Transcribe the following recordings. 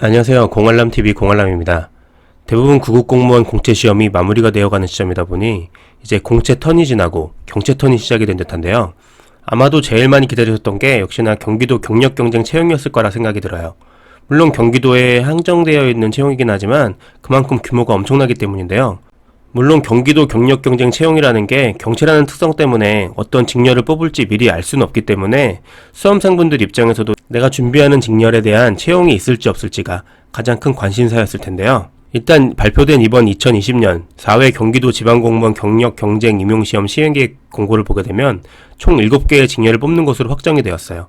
안녕하세요. 공알람TV 공알람입니다. 대부분 구급공무원 공채시험이 마무리가 되어가는 시점이다 보니 이제 공채 턴이 지나고 경채 턴이 시작이 된 듯한데요. 아마도 제일 많이 기다리셨던 게 역시나 경기도 경력경쟁 채용이었을 거라 생각이 들어요. 물론 경기도에 한정되어 있는 채용이긴 하지만 그만큼 규모가 엄청나기 때문인데요. 물론 경기도 경력경쟁 채용이라는 게 경채라는 특성 때문에 어떤 직렬을 뽑을지 미리 알 수는 없기 때문에 수험생분들 입장에서도 내가 준비하는 직렬에 대한 채용이 있을지 없을지가 가장 큰 관심사였을 텐데요. 일단 발표된 이번 2020년 4회 경기도 지방공무원 경력경쟁 임용시험 시행계획 공고를 보게 되면 총 7개의 직렬을 뽑는 것으로 확정이 되었어요.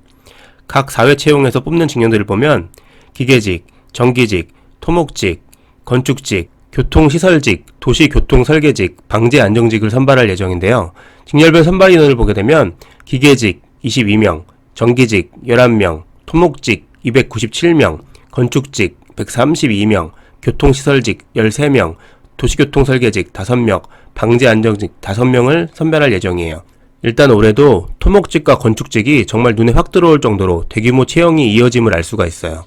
각 4회 채용에서 뽑는 직렬들을 보면 기계직, 전기직, 토목직, 건축직, 교통시설직, 도시교통설계직, 방재안정직을 선발할 예정인데요. 직렬별 선발 인원을 보게 되면 기계직 22명, 전기직 11명, 토목직 297명, 건축직 132명, 교통시설직 13명, 도시교통설계직 5명, 방재안정직 5명을 선발할 예정이에요. 일단 올해도 토목직과 건축직이 정말 눈에 확 들어올 정도로 대규모 채용이 이어짐을 알 수가 있어요.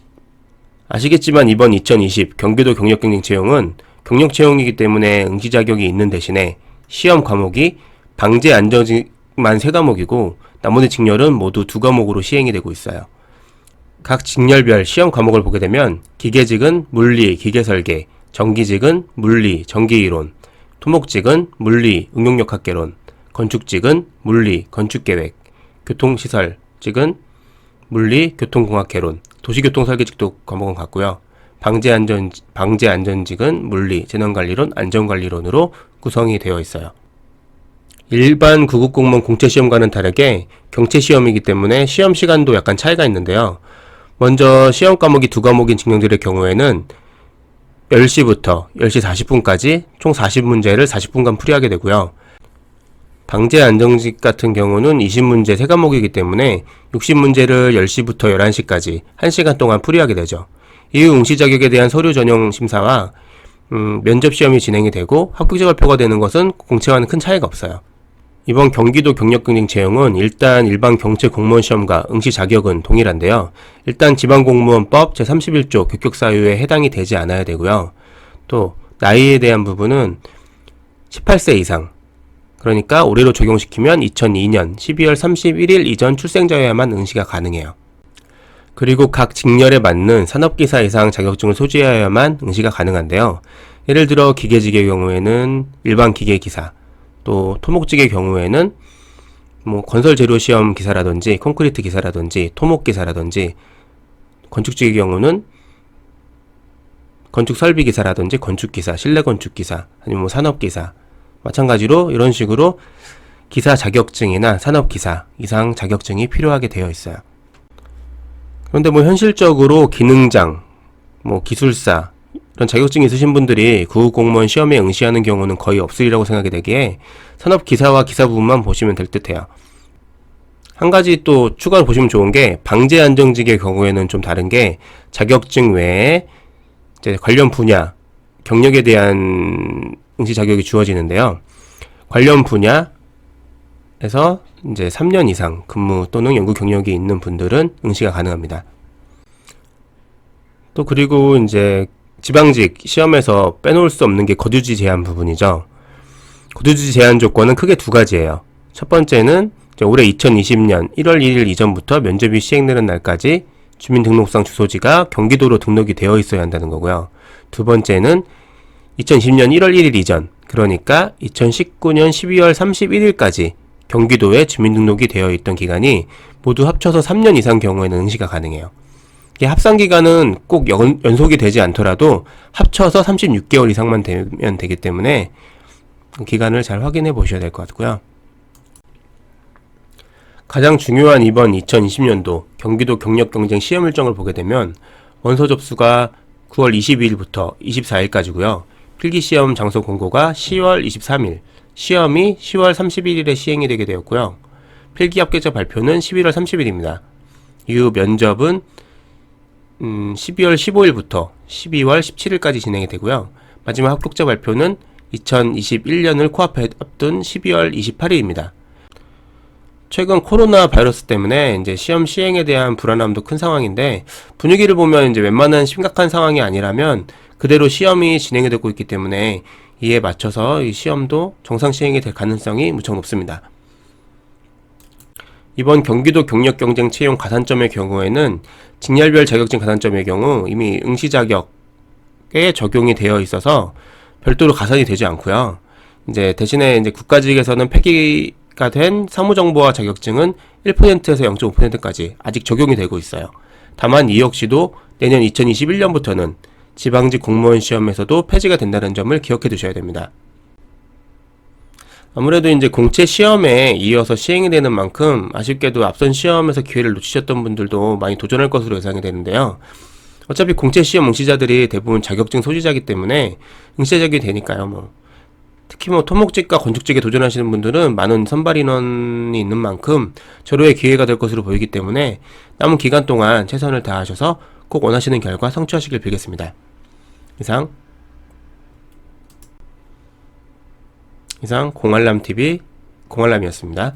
아시겠지만 이번 2020 경기도 경력경쟁 채용은 경력 채용이기 때문에 응시 자격이 있는 대신에 시험 과목이 방재안정직만 3과목이고 나머지 직렬은 모두 2과목으로 시행이 되고 있어요. 각 직렬별 시험 과목을 보게 되면 기계직은 물리, 기계설계, 전기직은 물리, 전기이론, 토목직은 물리, 응용력학개론, 건축직은 물리, 건축계획, 교통시설직은 물리, 교통공학개론, 도시교통설계직도 과목은 같고요. 방재안전직은 물리, 재난관리론, 안전관리론으로 구성이 되어 있어요. 일반 구급공무원 공채시험과는 다르게 경채시험이기 때문에 시험 시간도 약간 차이가 있는데요. 먼저 시험 과목이 2과목인 직렬들의 경우에는 10시부터 10시 40분까지 총 40문제를 40분간 풀이하게 되고요. 방재안정직 같은 경우는 20문제 3과목이기 때문에 60문제를 10시부터 11시까지 1시간 동안 풀이하게 되죠. 이후 응시 자격에 대한 서류 전형 심사와 면접 시험이 진행이 되고 합격자 발표가 되는 것은 공채와는 큰 차이가 없어요. 이번 경기도 경력경쟁 채용은 일단 일반 경채 공무원 시험과 응시 자격은 동일한데요. 일단 지방공무원법 제31조 규격사유에 해당이 되지 않아야 되고요. 또 나이에 대한 부분은 18세 이상, 그러니까 올해로 적용시키면 2002년 12월 31일 이전 출생자여야만 응시가 가능해요. 그리고 각 직렬에 맞는 산업기사 이상 자격증을 소지하여야만 응시가 가능한데요. 예를 들어 기계직의 경우에는 일반 기계기사, 또 토목직의 경우에는 건설재료시험 기사라든지 콘크리트 기사라든지 토목기사라든지, 건축직의 경우는 건축설비기사라든지 건축기사, 실내건축기사, 아니면 산업기사, 마찬가지로 이런 식으로 기사 자격증이나 산업기사 이상 자격증이 필요하게 되어 있어요. 그런데 현실적으로 기능장, 기술사 이런 자격증이 있으신 분들이 구급공무원 시험에 응시하는 경우는 거의 없으리라고 생각이 되기에 산업기사와 기사 부분만 보시면 될 듯해요. 한 가지 또 추가로 보시면 좋은 게 방재안정직의 경우에는 좀 다른 게 자격증 외에 이제 관련 분야, 경력에 대한 응시 자격이 주어지는데요. 관련 분야에서 이제 3년 이상 근무 또는 연구 경력이 있는 분들은 응시가 가능합니다. 또 그리고 이제 지방직 시험에서 빼놓을 수 없는 게 거주지 제한 부분이죠. 거주지 제한 조건은 크게 2가지예요. 첫 번째는 올해 2020년 1월 1일 이전부터 면접이 시행되는 날까지 주민등록상 주소지가 경기도로 등록이 되어 있어야 한다는 거고요. 두 번째는 2020년 1월 1일 이전, 그러니까 2019년 12월 31일까지 경기도에 주민등록이 되어 있던 기간이 모두 합쳐서 3년 이상 경우에는 응시가 가능해요. 이게 합산기간은 꼭 연속이 되지 않더라도 합쳐서 36개월 이상만 되면 되기 때문에 기간을 잘 확인해 보셔야 될 것 같고요. 가장 중요한 이번 2020년도 경기도 경력경쟁 시험 일정을 보게 되면 원서 접수가 9월 22일부터 24일까지고요. 필기시험 장소 공고가 10월 23일, 시험이 10월 31일에 시행이 되게 되었고요. 필기 합격자 발표는 11월 30일입니다. 이후 면접은 12월 15일부터 12월 17일까지 진행이 되고요. 마지막 합격자 발표는 2021년을 코앞에 앞둔 12월 28일입니다. 최근 코로나 바이러스 때문에 이제 시험 시행에 대한 불안함도 큰 상황인데, 분위기를 보면 이제 웬만한 심각한 상황이 아니라면 그대로 시험이 진행이 되고 있기 때문에 이에 맞춰서 이 시험도 정상 시행이 될 가능성이 무척 높습니다. 이번 경기도 경력 경쟁 채용 가산점의 경우에는 직렬별 자격증 가산점의 경우 이미 응시 자격에 적용이 되어 있어서 별도로 가산이 되지 않고요. 이제 대신에 이제 국가직에서는 폐기가 된 사무정보화 자격증은 1%에서 0.5%까지 아직 적용이 되고 있어요. 다만 이 역시도 내년 2021년부터는 지방직 공무원 시험에서도 폐지가 된다는 점을 기억해 두셔야 됩니다. 아무래도 이제 공채 시험에 이어서 시행이 되는 만큼 아쉽게도 앞선 시험에서 기회를 놓치셨던 분들도 많이 도전할 것으로 예상이 되는데요. 어차피 공채 시험 응시자들이 대부분 자격증 소지자이기 때문에 응시 자격이 되니까요. 특히 토목직과 건축직에 도전하시는 분들은 많은 선발 인원이 있는 만큼 절호의 기회가 될 것으로 보이기 때문에 남은 기간 동안 최선을 다하셔서 꼭 원하시는 결과 성취하시길 빌겠습니다. 이상 공알람TV 공알람이었습니다.